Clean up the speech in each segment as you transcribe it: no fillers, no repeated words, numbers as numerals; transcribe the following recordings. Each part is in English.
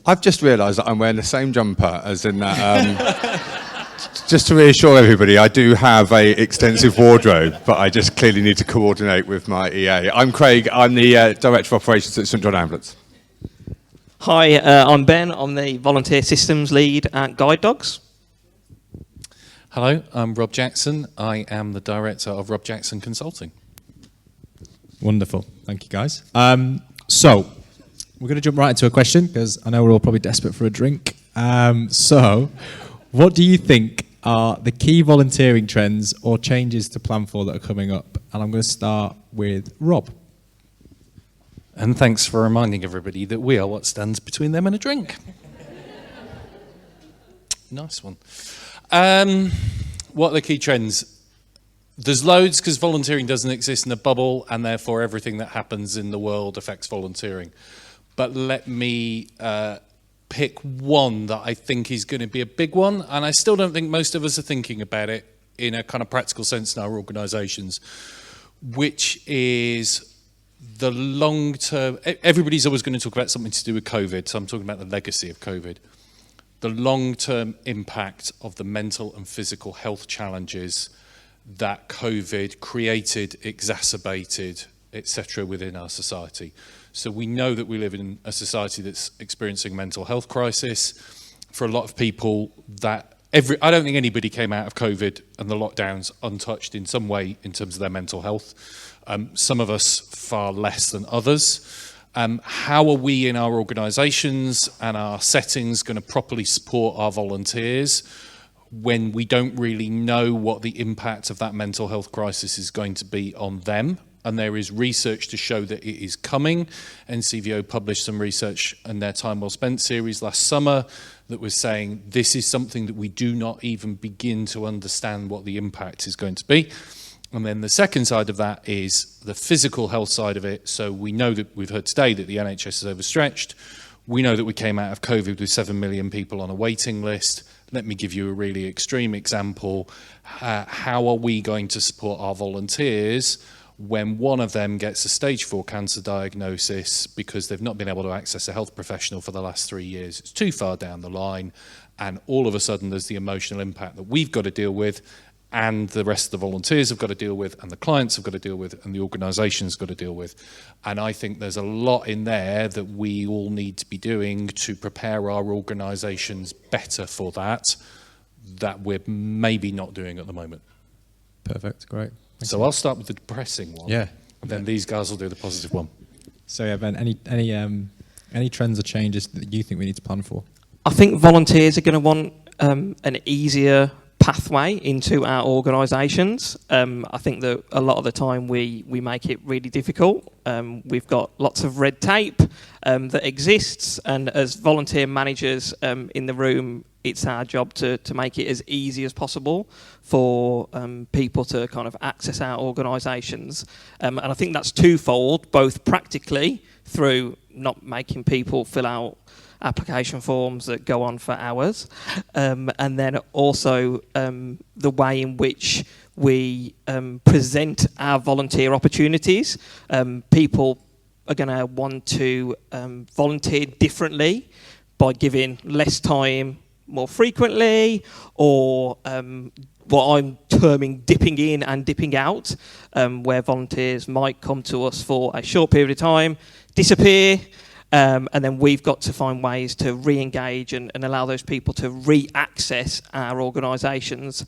I've just realised that I'm wearing the same jumper as in that. Just to reassure everybody, I do have an extensive wardrobe, but I just clearly need to coordinate with my EA. I'm Craig. I'm the Director of Operations at St John Ambulance. Hi, I'm Ben. I'm the Volunteer Systems Lead at Guide Dogs. Hello, I'm Rob Jackson. I am the Director of Rob Jackson Consulting. Wonderful. Thank you, guys. So, we're going to jump right into a question, because I know we're all probably desperate for a drink. So, what do you think are the key volunteering trends or changes to plan for that are coming up? And I'm going to start with Rob. And thanks for reminding everybody that we are what stands between them and a drink. Nice one. What are the key trends? There's loads, because volunteering doesn't exist in a bubble, and therefore everything that happens in the world affects volunteering. But let me pick one that I think is going to be a big one, and I still don't think most of us are thinking about it in a kind of practical sense in our organisations, which is the long-term. Everybody's always going to talk about something to do with COVID, so I'm talking about the legacy of COVID. The long-term impact of the mental and physical health challenges that COVID created, exacerbated, etc. within our society. So we know that we live in a society that's experiencing a mental health crisis. For a lot of people, I don't think anybody came out of COVID and the lockdowns untouched in some way in terms of their mental health. Some of us far less than others. How are we in our organisations and our settings going to properly support our volunteers when we don't really know what the impact of that mental health crisis is going to be on them? And there is research to show that it is coming. NCVO published some research in their Time Well Spent series last summer that was saying this is something that we do not even begin to understand what the impact is going to be. And then the second side of that is the physical health side of it. So we know that we've heard today that the NHS is overstretched. We know that we came out of COVID with 7 million people on a waiting list. Let me give you a really extreme example. How are we going to support our volunteers when one of them gets a stage 4 cancer diagnosis because they've not been able to access a health professional for the last 3 years? It's too far down the line, and all of a sudden there's the emotional impact that we've got to deal with, and the rest of the volunteers have got to deal with, and the clients have got to deal with, and the organisation's got to deal with. And I think there's a lot in there that we all need to be doing to prepare our organisations better for that we're maybe not doing at the moment. Perfect, great. So I'll start with the depressing one. Yeah. And then these guys will do the positive one. So yeah, Ben, any trends or changes that you think we need to plan for? I think volunteers are going to want an easier pathway into our organisations. I think that a lot of the time we make it really difficult. We've got lots of red tape that exists, and as volunteer managers in the room, it's our job to make it as easy as possible for people to kind of access our organisations. And I think that's twofold, both practically through not making people fill out application forms that go on for hours, and then also the way in which we present our volunteer opportunities. People are going to want to volunteer differently by giving less time more frequently, or what I'm terming dipping in and dipping out, where volunteers might come to us for a short period of time, disappear, and then we've got to find ways to re-engage and allow those people to re-access our organisations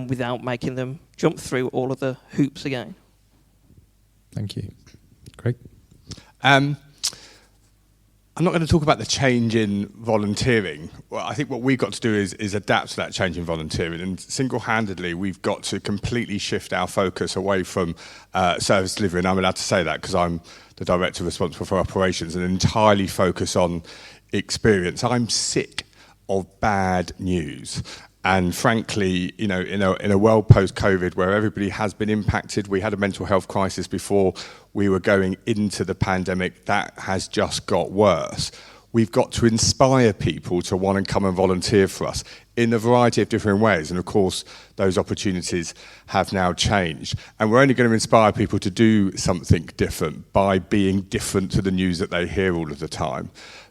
without making them jump through all of the hoops again. Thank you. Craig? I'm not going to talk about the change in volunteering. Well, I think what we've got to do is adapt to that change in volunteering, and single-handedly we've got to completely shift our focus away from service delivery, and I'm allowed to say that because I'm the director responsible for operations, and entirely focus on experience. I'm sick of bad news. And frankly, you know, in a world post-COVID where everybody has been impacted, we had a mental health crisis before we were going into the pandemic. That has just got worse. We've got to inspire people to want to come and volunteer for us in a variety of different ways. And of course, those opportunities have now changed. And we're only going to inspire people to do something different by being different to the news that they hear all of the time.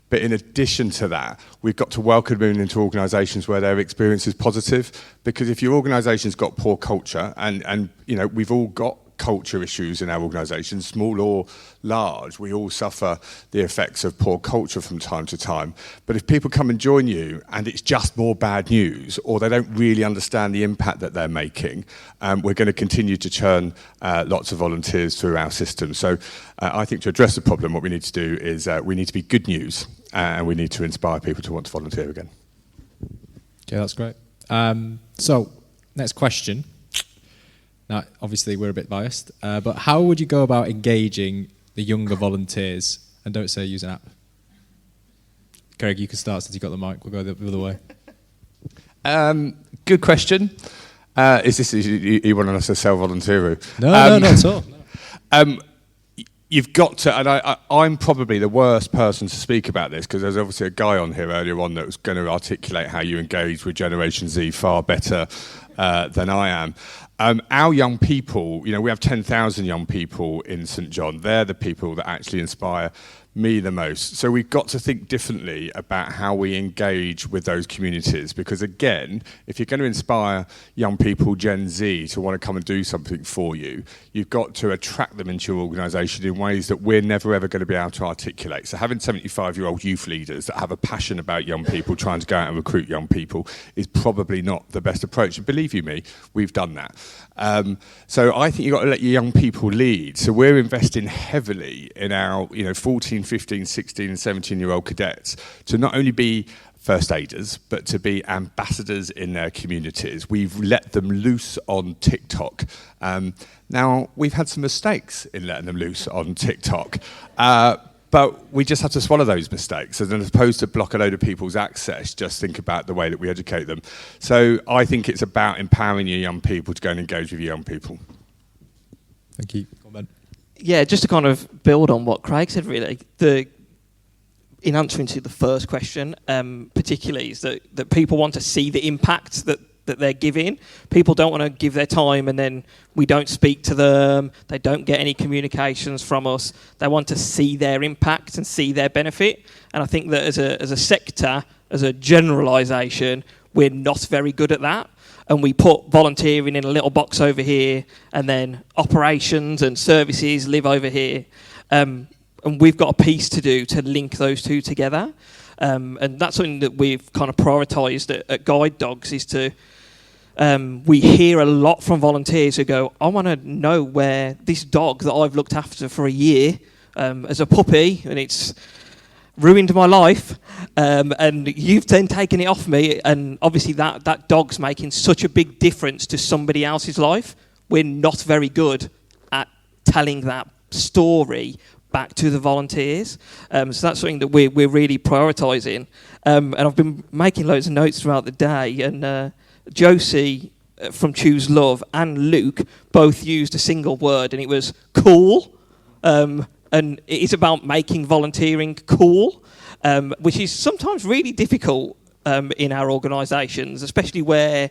But in addition to that, we've got to welcome them into organisations where their experience is positive. Because if your organisation's got poor culture, and we've all got culture issues in our organisations, small or large, we all suffer the effects of poor culture from time to time. But if people come and join you and it's just more bad news, or they don't really understand the impact that they're making, we're going to continue to churn lots of volunteers through our system. So I think to address the problem, what we need to do is we need to be good news, and we need to inspire people to want to volunteer again. Okay, that's great. So, next question. Now, obviously, we're a bit biased, but how would you go about engaging the younger volunteers? And don't say use an app. Craig, you can start since you've got the mic. We'll go the other way. Good question. Is this you want us to sell Volunteero? No, not at all. You've got to, and I'm probably the worst person to speak about this, because there's obviously a guy on here earlier on that was going to articulate how you engage with Generation Z far better than I am. Our young people, we have 10,000 young people in St John. They're the people that actually inspire me the most. So we've got to think differently about how we engage with those communities, because again, if you're going to inspire young people, Gen Z, to want to come and do something for you, you've got to attract them into your organisation in ways that we're never ever going to be able to articulate. So having 75-year-old youth leaders that have a passion about young people, trying to go out and recruit young people, is probably not the best approach. And believe you me, we've done that. So I think you've got to let your young people lead. So we're investing heavily in our 14, 15, 16 and 17-year-old cadets to not only be first aiders, but to be ambassadors in their communities. We've let them loose on TikTok. Now, we've had some mistakes in letting them loose on TikTok. But we just have to swallow those mistakes. And as opposed to block a load of people's access, just think about the way that we educate them. So I think it's about empowering your young people to go and engage with your young people. Thank you. Comment. Yeah, just to kind of build on what Craig said, really, in answering to the first question, particularly, is that people want to see the impact that they're giving. People don't want to give their time and then we don't speak to them, they don't get any communications from us. They want to see their impact and see their benefit. And I think that as a sector, as a generalisation, we're not very good at that. And we put volunteering in a little box over here, and then operations and services live over here. And we've got a piece to do to link those two together. And that's something that we've kind of prioritised at Guide Dogs, is to we hear a lot from volunteers who go, I want to know where this dog that I've looked after for a year as a puppy, and it's ruined my life, and you've then taken it off me, and obviously that dog's making such a big difference to somebody else's life. We're not very good at telling that story back to the volunteers. So that's something that we're really prioritising. And I've been making loads of notes throughout the day, and Josie from Choose Love and Luke both used a single word, and it was cool. And it is about making volunteering cool, which is sometimes really difficult in our organisations, especially where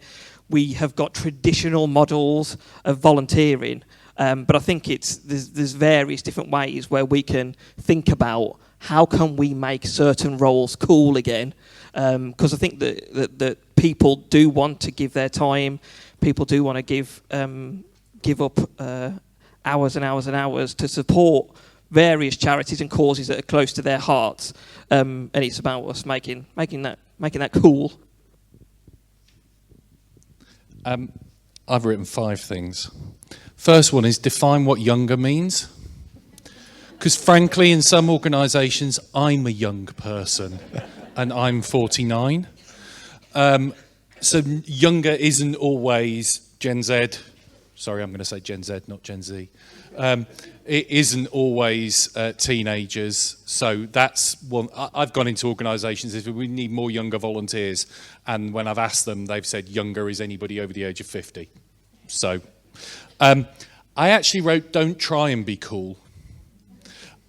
we have got traditional models of volunteering. But I think there's various different ways where we can think about how can we make certain roles cool again. Because I think that people do want to give their time, people do want to give up hours and hours and hours to support various charities and causes that are close to their hearts, and it's about us making that cool. I've written 5 things. First one is define what younger means. Because frankly, in some organisations, I'm a young person and I'm 49. So younger isn't always Gen Z. Sorry, I'm going to say Gen Z, not Gen Z. It isn't always teenagers. So that's one. I've gone into organisations if we need more younger volunteers, and when I've asked them, they've said younger is anybody over the age of 50. So I actually wrote, don't try and be cool.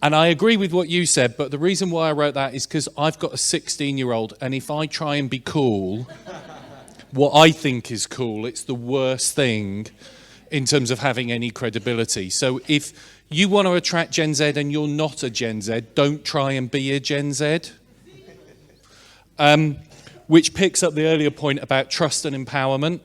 And I agree with what you said, but the reason why I wrote that is because I've got a 16-year-old, and if I try and be cool, what I think is cool, it's the worst thing in terms of having any credibility. So if you want to attract Gen Z and you're not a Gen Z, don't try and be a Gen Z. which picks up the earlier point about trust and empowerment,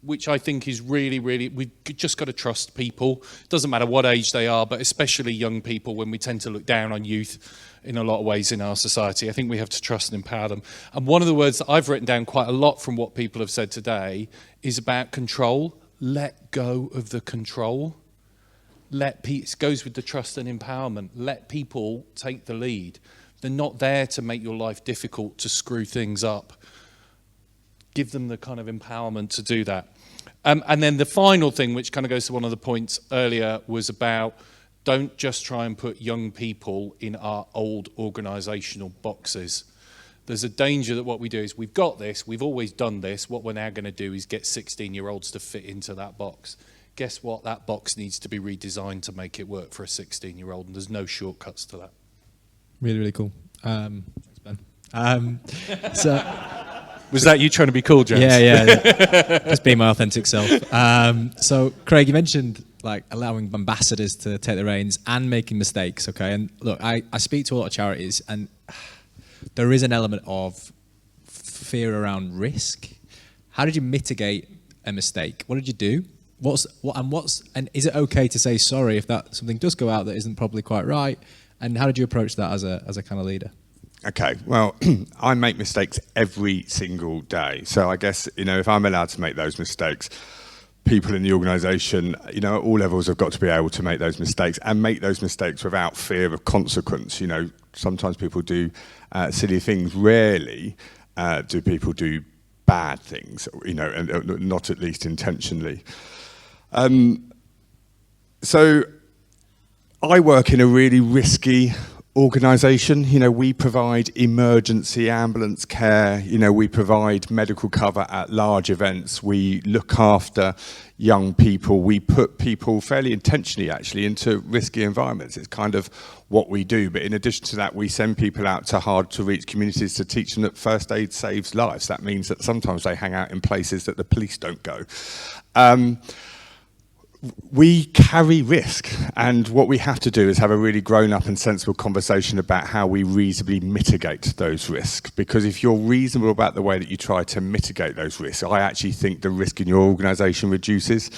which I think is really, really, we've just got to trust people. It doesn't matter what age they are, but especially young people, when we tend to look down on youth in a lot of ways in our society. I think we have to trust and empower them. And one of the words that I've written down quite a lot from what people have said today is about control. Let go of the control. It goes with the trust and empowerment. Let people take the lead. They're not there to make your life difficult, to screw things up. Give them the kind of empowerment to do that. And then the final thing, which kind of goes to one of the points earlier, was about don't just try and put young people in our old organisational boxes. There's a danger that what we do is we've got this, we've always done this, what we're now going to do is get 16-year-olds to fit into that box. Guess what? That box needs to be redesigned to make it work for a 16-year-old, and there's no shortcuts to that. Really, really cool. Thanks, Ben. Was that you trying to be cool, James? Yeah. Just being my authentic self. So, Craig, you mentioned like allowing ambassadors to take the reins and making mistakes, okay? And look, I speak to a lot of charities, and there is an element of fear around risk. How did you mitigate a mistake? What did you do? And is it okay to say sorry if that something does go out that isn't probably quite right? And how did you approach that as a kind of leader? Okay, well, I make mistakes every single day. So I guess, if I'm allowed to make those mistakes, people in the organisation, at all levels have got to be able to make those mistakes and make those mistakes without fear of consequence. Sometimes people do silly things. Rarely do people do bad things, and not at least intentionally. So I work in a really risky organisation. We provide emergency ambulance care. We provide medical cover at large events. We look after young people. We put people fairly intentionally, actually, into risky environments. It's kind of what we do. But in addition to that, we send people out to hard-to-reach communities to teach them that first aid saves lives. That means that sometimes they hang out in places that the police don't go. We carry risk, and what we have to do is have a really grown-up and sensible conversation about how we reasonably mitigate those risks. Because if you're reasonable about the way that you try to mitigate those risks, I actually think the risk in your organisation reduces.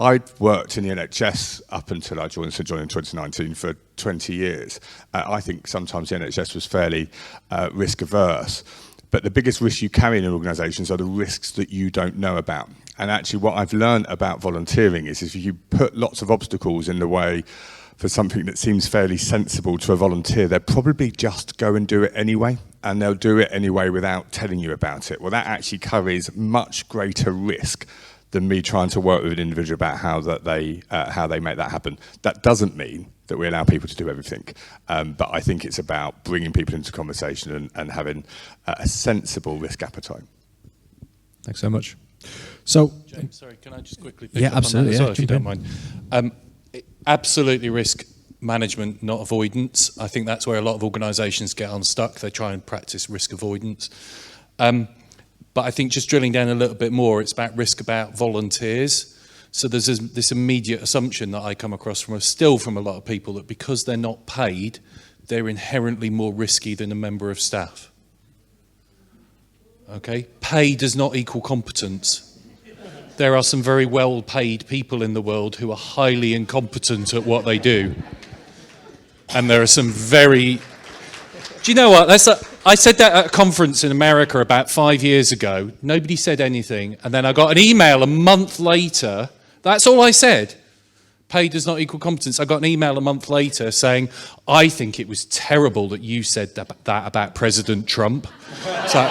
I'd worked in the NHS up until I joined St John in 2019 for 20 years. I think sometimes the NHS was fairly risk-averse. But the biggest risks you carry in organisations are the risks that you don't know about. And actually what I've learned about volunteering is if you put lots of obstacles in the way for something that seems fairly sensible to a volunteer, they'll probably just go and do it anyway. And they'll do it anyway without telling you about it. Well, that actually carries much greater risk than me trying to work with an individual about how they make that happen. That doesn't mean that we allow people to do everything. But I think it's about bringing people into conversation and having a sensible risk appetite. Thanks so much. So, James, sorry, can I just quickly pick up absolutely, on that as well, if you jump don't in. mind? Absolutely risk management, not avoidance. I think that's where a lot of organisations get unstuck. They try and practice risk avoidance. But I think just drilling down a little bit more, it's about risk about volunteers. So there's this immediate assumption that I come across from a lot of people that because they're not paid, they're inherently more risky than a member of staff. Okay? Pay does not equal competence. There are some very well-paid people in the world who are highly incompetent at what they do. And there are some very... Do you know what? I said that at a conference in America about 5 years ago. Nobody said anything. And then I got an email a month later. That's all I said. Pay does not equal competence. I got an email a month later saying, I think it was terrible that you said that about President Trump. So,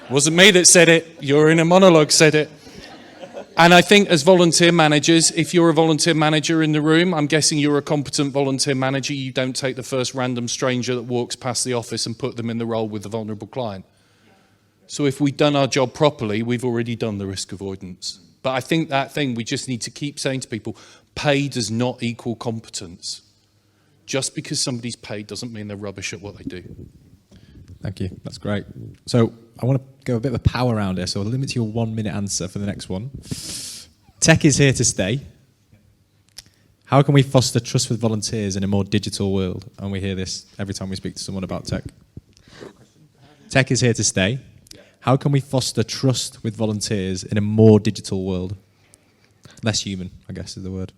wasn't me that said it. Your inner monologue said it. And I think as volunteer managers, if you're a volunteer manager in the room, I'm guessing you're a competent volunteer manager. You don't take the first random stranger that walks past the office and put them in the role with the vulnerable client. So if we've done our job properly, we've already done the risk avoidance. But I think that thing we just need to keep saying to people, pay does not equal competence. Just because somebody's paid doesn't mean they're rubbish at what they do. Thank you. That's great. So I want to go a bit of a power round here, so I'll limit your 1 minute answer for the next one. Tech is here to stay. How can we foster trust with volunteers in a more digital world? And we hear this every time we speak to someone about tech. Tech is here to stay. How can we foster trust with volunteers in a more digital world? Less human, I guess, is the word.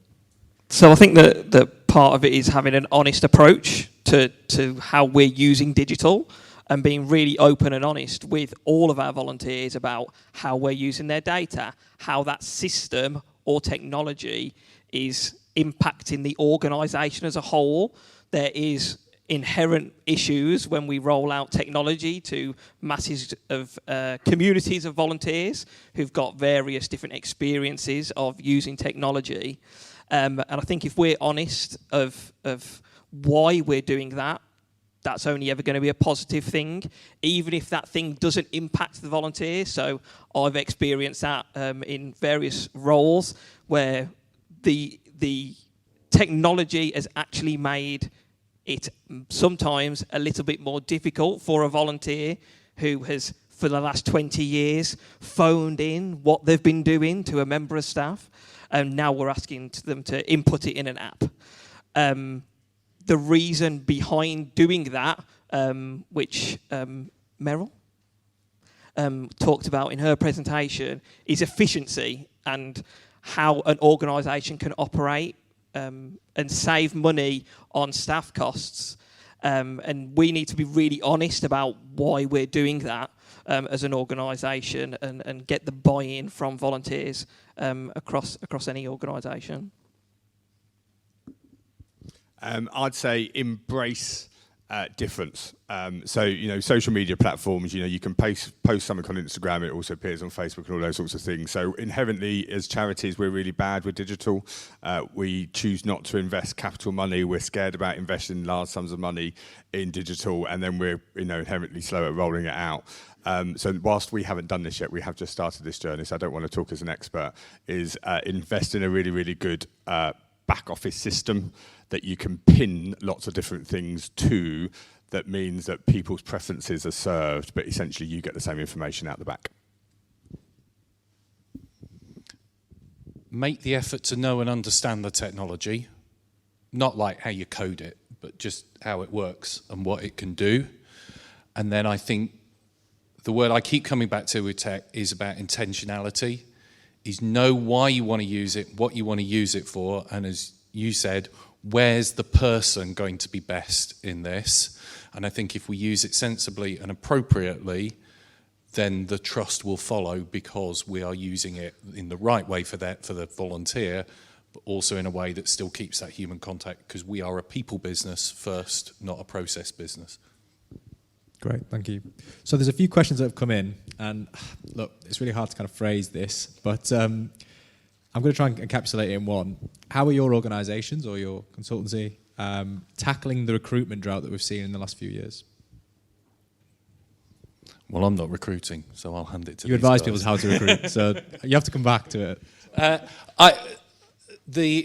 So I think that part of it is having an honest approach to how we're using digital and being really open and honest with all of our volunteers about how we're using their data, how that system or technology is impacting the organisation as a whole. There is inherent issues when we roll out technology to masses of communities of volunteers who've got various different experiences of using technology. And I think if we're honest of why we're doing that, that's only ever going to be a positive thing, even if that thing doesn't impact the volunteers. So I've experienced that in various roles where the technology has actually made it sometimes a little bit more difficult for a volunteer who has, for the last 20 years, phoned in what they've been doing to a member of staff, and now we're asking them to input it in an app. The reason behind doing that, which Meryl talked about in her presentation, is efficiency and how an organisation can operate and save money on staff costs. And we need to be really honest about why we're doing that as an organisation and get the buy-in from volunteers across any organisation. I'd say embrace difference. So, social media platforms, you can post something on Instagram, it also appears on Facebook and all those sorts of things. So inherently, as charities, we're really bad with digital. We choose not to invest capital money. We're scared about investing large sums of money in digital, and then we're inherently slow at rolling it out. So whilst we haven't done this yet, we have just started this journey, so I don't want to talk as an expert, is invest in a really, really good back office system that you can pin lots of different things to, that means that people's preferences are served, but essentially you get the same information out the back. Make the effort to know and understand the technology, not like how you code it, but just how it works and what it can do. And then I think the word I keep coming back to with tech is about intentionality, is know why you want to use it, what you want to use it for, and as you said, where's the person going to be best in this? And I think if we use it sensibly and appropriately, then the trust will follow, because we are using it in the right way for the volunteer, but also in a way that still keeps that human contact, because we are a people business first, not a process business. Great, thank you. So there's a few questions that have come in, and look, it's really hard to kind of phrase this, but I'm going to try and encapsulate it in one. How are your organisations or your consultancy tackling the recruitment drought that we've seen in the last few years? Well, I'm not recruiting, so I'll hand it to you. You advise people how to recruit, so you have to come back to it.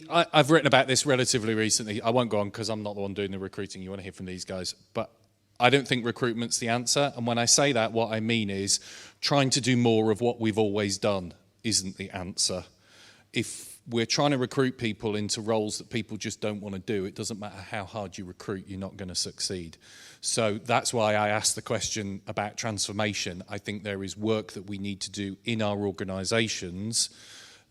I've written about this relatively recently. I won't go on because I'm not the one doing the recruiting. You want to hear from these guys. But I don't think recruitment's the answer. And when I say that, what I mean is trying to do more of what we've always done isn't the answer. If we're trying to recruit people into roles that people just don't want to do, it doesn't matter how hard you recruit, you're not going to succeed. So that's why I asked the question about transformation. I think there is work that we need to do in our organisations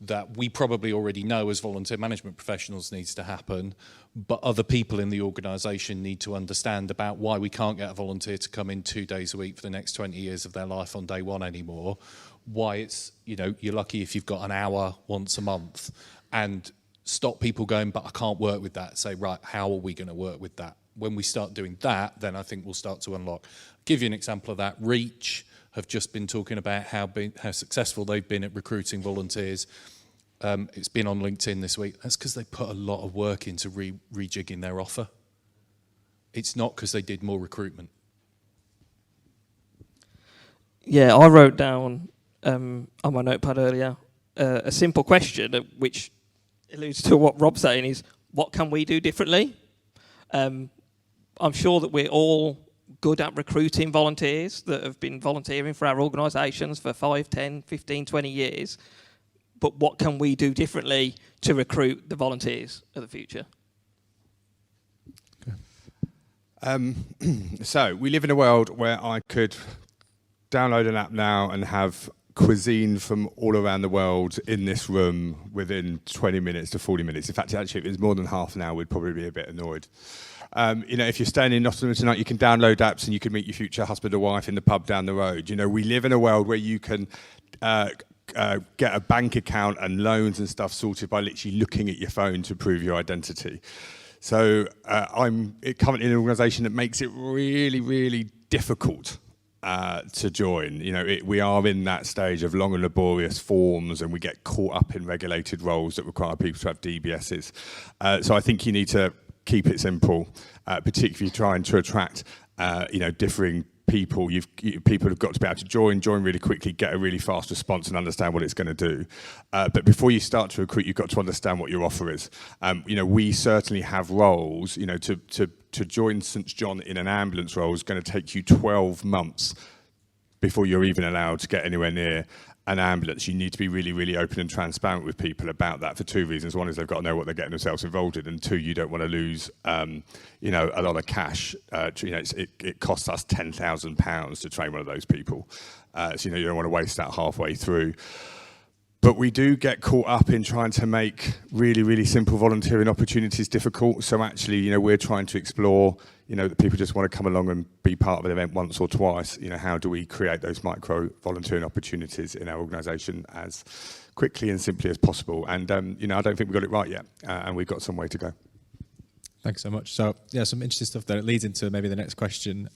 that we probably already know as volunteer management professionals needs to happen, but other people in the organisation need to understand about why we can't get a volunteer to come in 2 days a week for the next 20 years of their life on day one anymore. Why it's, you're lucky if you've got an hour once a month, and stop people going, but I can't work with that. Say, right, how are we going to work with that? When we start doing that, then I think we'll start to unlock. I'll give you an example of that. Reach have just been talking about how successful they've been at recruiting volunteers. It's been on LinkedIn this week. That's because they put a lot of work into rejigging their offer. It's not because they did more recruitment. Yeah, I wrote down on my notepad earlier a simple question which alludes to what Rob's saying is, what can we do differently? I'm sure that we're all good at recruiting volunteers that have been volunteering for our organisations for 5, 10, 15, 20 years. But what can we do differently to recruit the volunteers of the future? Okay. So we live in a world where I could download an app now and have cuisine from all around the world in this room within 20 minutes to 40 minutes. In fact, actually, if it was more than half an hour, we'd probably be a bit annoyed. If you're staying in Nottingham tonight, you can download apps and you can meet your future husband or wife in the pub down the road. We live in a world where you can get a bank account and loans and stuff sorted by literally looking at your phone to prove your identity. So I'm currently in an organisation that makes it really, really difficult to join. We are in that stage of long and laborious forms, and we get caught up in regulated roles that require people to have DBSs. So I think you need to keep it simple, particularly if you're trying to attract, differing people. People have got to be able to join really quickly, get a really fast response, and understand what it's going to do. But before you start to recruit, you've got to understand what your offer is. We certainly have roles. To join St John in an ambulance role is going to take you 12 months before you're even allowed to get anywhere near an ambulance. You need to be really, really open and transparent with people about that for two reasons. One is they've got to know what they're getting themselves involved in, and two, you don't want to lose, a lot of cash. It costs us £10,000 to train one of those people, so you don't want to waste that halfway through. But we do get caught up in trying to make really, really simple volunteering opportunities difficult. So actually, we're trying to explore, that people just want to come along and be part of an event once or twice. How do we create those micro volunteering opportunities in our organisation as quickly and simply as possible? And, I don't think we've got it right yet, and we've got some way to go. Thanks so much. So, some interesting stuff there. It leads into maybe the next question.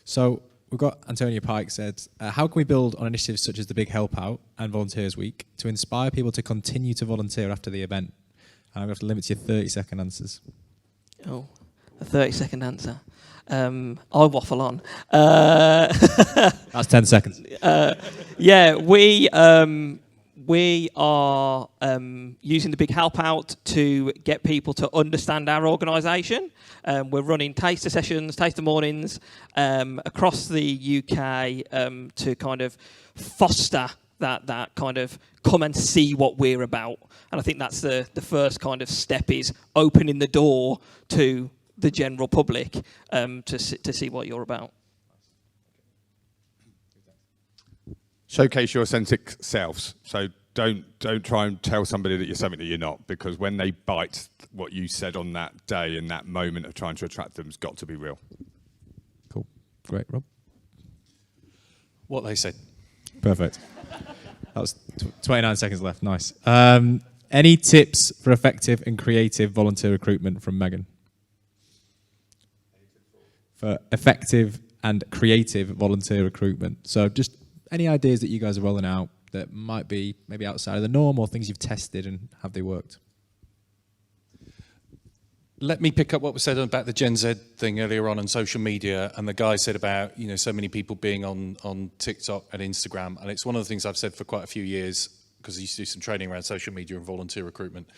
So we've got Antonia Pike said, how can we build on initiatives such as the Big Help Out and Volunteers Week to inspire people to continue to volunteer after the event? And I'm going to have to limit to your 30-second answers. Oh, a 30-second answer. I'll waffle on. That's 10 seconds. We are using the Big Help Out to get people to understand our organisation. We're running taster sessions, taster mornings across the UK to kind of foster that kind of come and see what we're about. And I think that's the first kind of step, is opening the door to the general public to see what you're about. Showcase your authentic selves. So don't try and tell somebody that you're something that you're not, because when they bite, what you said on that day in that moment of trying to attract them has got to be real. Cool. Great, Rob. What they said. Perfect. That was 29 seconds left. Nice. Any tips for effective and creative volunteer recruitment from Megan? For effective and creative volunteer recruitment. So just any ideas that you guys are rolling out that might be maybe outside of the norm, or things you've tested and have they worked? Let me pick up what was said about the Gen Z thing earlier on social media, and the guy said about, so many people being on TikTok and Instagram, and it's one of the things I've said for quite a few years, because I used to do some training around social media and volunteer recruitment.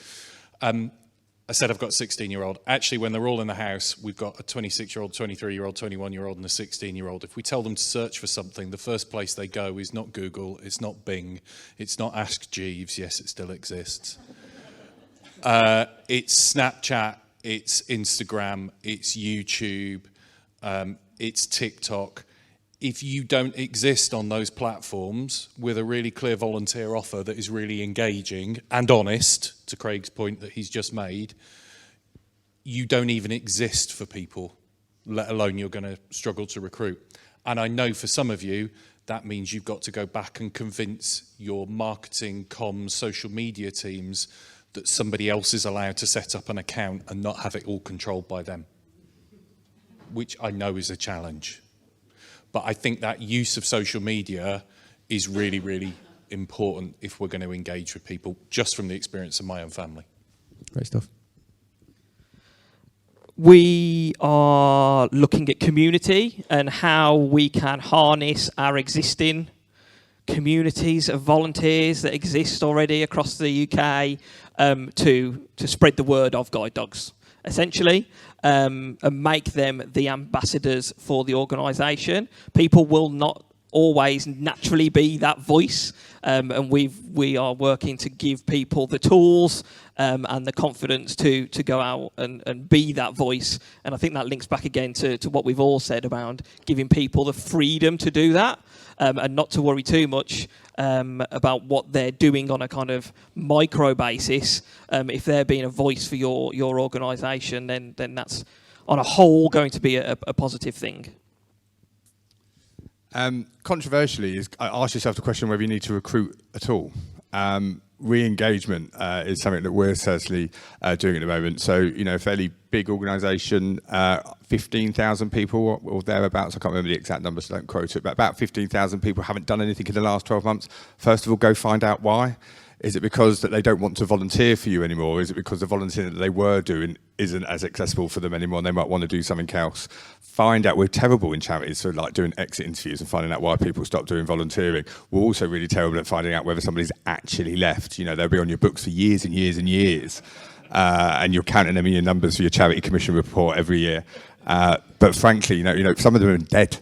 I said I've got a 16-year-old. Actually, when they're all in the house, we've got a 26-year-old, 23-year-old, 21-year-old, and a 16-year-old. If we tell them to search for something, the first place they go is not Google, it's not Bing, it's not Ask Jeeves. Yes, it still exists. It's Snapchat, it's Instagram, it's YouTube, it's TikTok. If you don't exist on those platforms with a really clear volunteer offer that is really engaging and honest, to Craig's point that he's just made, you don't even exist for people, let alone you're going to struggle to recruit. And I know for some of you, that means you've got to go back and convince your marketing, comms, social media teams that somebody else is allowed to set up an account and not have it all controlled by them, which I know is a challenge. But I think that use of social media is really, really important if we're going to engage with people, just from the experience of my own family. Great stuff. We are looking at community and how we can harness our existing communities of volunteers that exist already across the UK to spread the word of guide dogs, essentially, and make them the ambassadors for the organisation. People will not always naturally be that voice and we are working to give people the tools and the confidence to go out and be that voice. And I think that links back again to what we've all said around giving people the freedom to do that, and not to worry too much about what they're doing on a kind of micro basis. If they're being a voice for your organisation, then that's on a whole going to be a positive thing. Controversially, ask yourself the question whether you need to recruit at all. Re-engagement is something that we're certainly doing at the moment. So, a fairly big organisation, 15,000 people or thereabouts. I can't remember the exact numbers, so don't quote it, but about 15,000 people haven't done anything in the last 12 months. First of all, go find out why. Is it because that they don't want to volunteer for you anymore? Is it because the volunteering that they were doing isn't as accessible for them anymore and they might want to do something else? Find out. We're terrible in charities, so like doing exit interviews and finding out why people stop doing volunteering. We're also really terrible at finding out whether somebody's actually left. They'll be on your books for years and years and years, and you're counting them in your numbers for your charity commission report every year. But frankly, some of them are dead.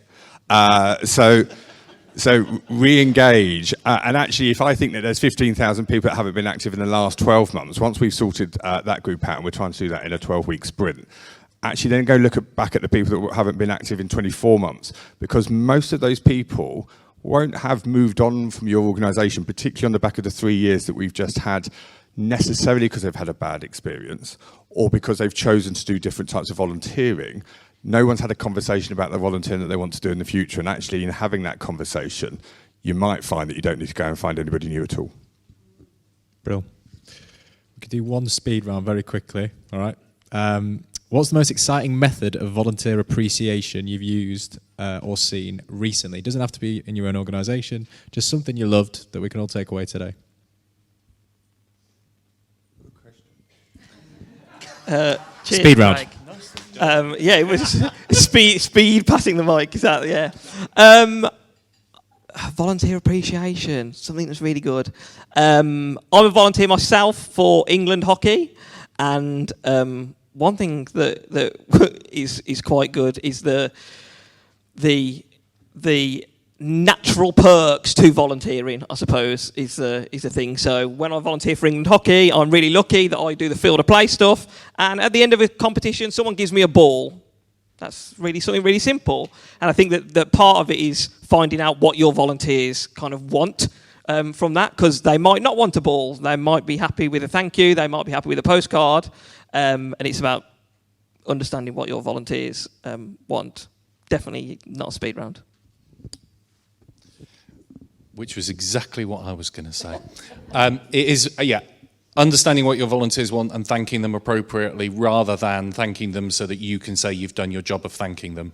So re-engage, and actually if I think that there's 15,000 people that haven't been active in the last 12 months, once we've sorted that group out, and we're trying to do that in a 12-week sprint, actually then go look back at the people that haven't been active in 24 months, because most of those people won't have moved on from your organisation, particularly on the back of the 3 years that we've just had, necessarily because they've had a bad experience or because they've chosen to do different types of volunteering. No one's had a conversation about the volunteering that they want to do in the future, and actually in having that conversation, you might find that you don't need to go and find anybody new at all. Brilliant. We could do one speed round very quickly, all right? What's the most exciting method of volunteer appreciation you've used or seen recently? It doesn't have to be in your own organisation, just something you loved that we can all take away today. Cheers, speed round. Craig. Yeah, it was speed passing the mic. Exactly. Yeah. Volunteer appreciation, something that's really good. I'm a volunteer myself for England hockey, and one thing that is quite good is the natural perks to volunteering, I suppose, is the thing. So when I volunteer for England hockey, I'm really lucky that I do the field of play stuff, and at the end of a competition, someone gives me a ball. That's really something really simple, and I think that part of it is finding out what your volunteers kind of want from that, because they might not want a ball, they might be happy with a thank you, they might be happy with a postcard, and it's about understanding what your volunteers want. Definitely not a speed round. Which was exactly what I was going to say. It is, understanding what your volunteers want and thanking them appropriately rather than thanking them so that you can say you've done your job of thanking them.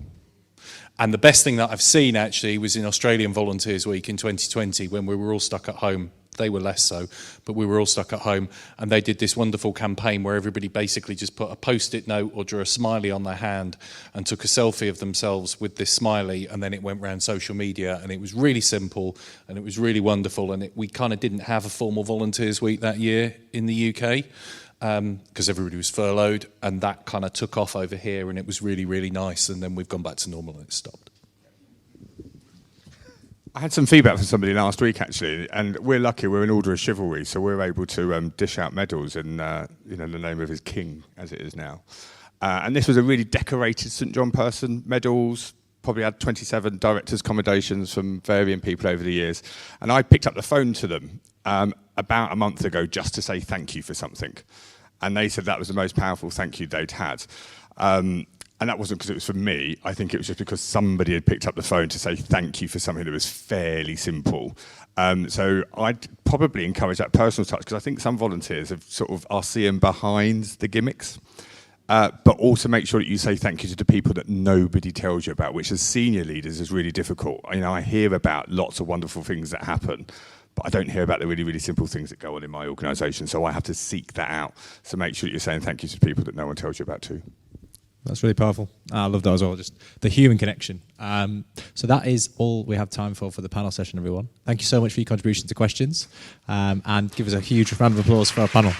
And the best thing that I've seen actually was in Australian Volunteers Week in 2020 when we were all stuck at home. They were less so, but we were all stuck at home, and they did this wonderful campaign where everybody basically just put a post-it note or drew a smiley on their hand and took a selfie of themselves with this smiley, and then it went around social media, and it was really simple and it was really wonderful. And we kind of didn't have a formal Volunteers Week that year in the UK because everybody was furloughed, and that kind of took off over here, and it was really, really nice. And then we've gone back to normal and it stopped. I had some feedback from somebody last week, actually, and we're lucky. We're an order of chivalry, so we're able to dish out medals in the name of his king, as it is now. And this was a really decorated St John person, medals, probably had 27 directors' commendations from varying people over the years. And I picked up the phone to them about a month ago just to say thank you for something. And they said that was the most powerful thank you they'd had. And that wasn't because it was for me. I think it was just because somebody had picked up the phone to say thank you for something that was fairly simple. So I'd probably encourage that personal touch, because I think some volunteers are seeing behind the gimmicks. But also make sure that you say thank you to the people that nobody tells you about, which as senior leaders is really difficult. I hear about lots of wonderful things that happen, but I don't hear about the really, really simple things that go on in my organisation. So I have to seek that out. So make sure that you're saying thank you to people that no one tells you about too. That's really powerful. I love that as well, just the human connection. So that is all we have time for the panel session, everyone. Thank you so much for your contribution to questions, and give us a huge round of applause for our panel.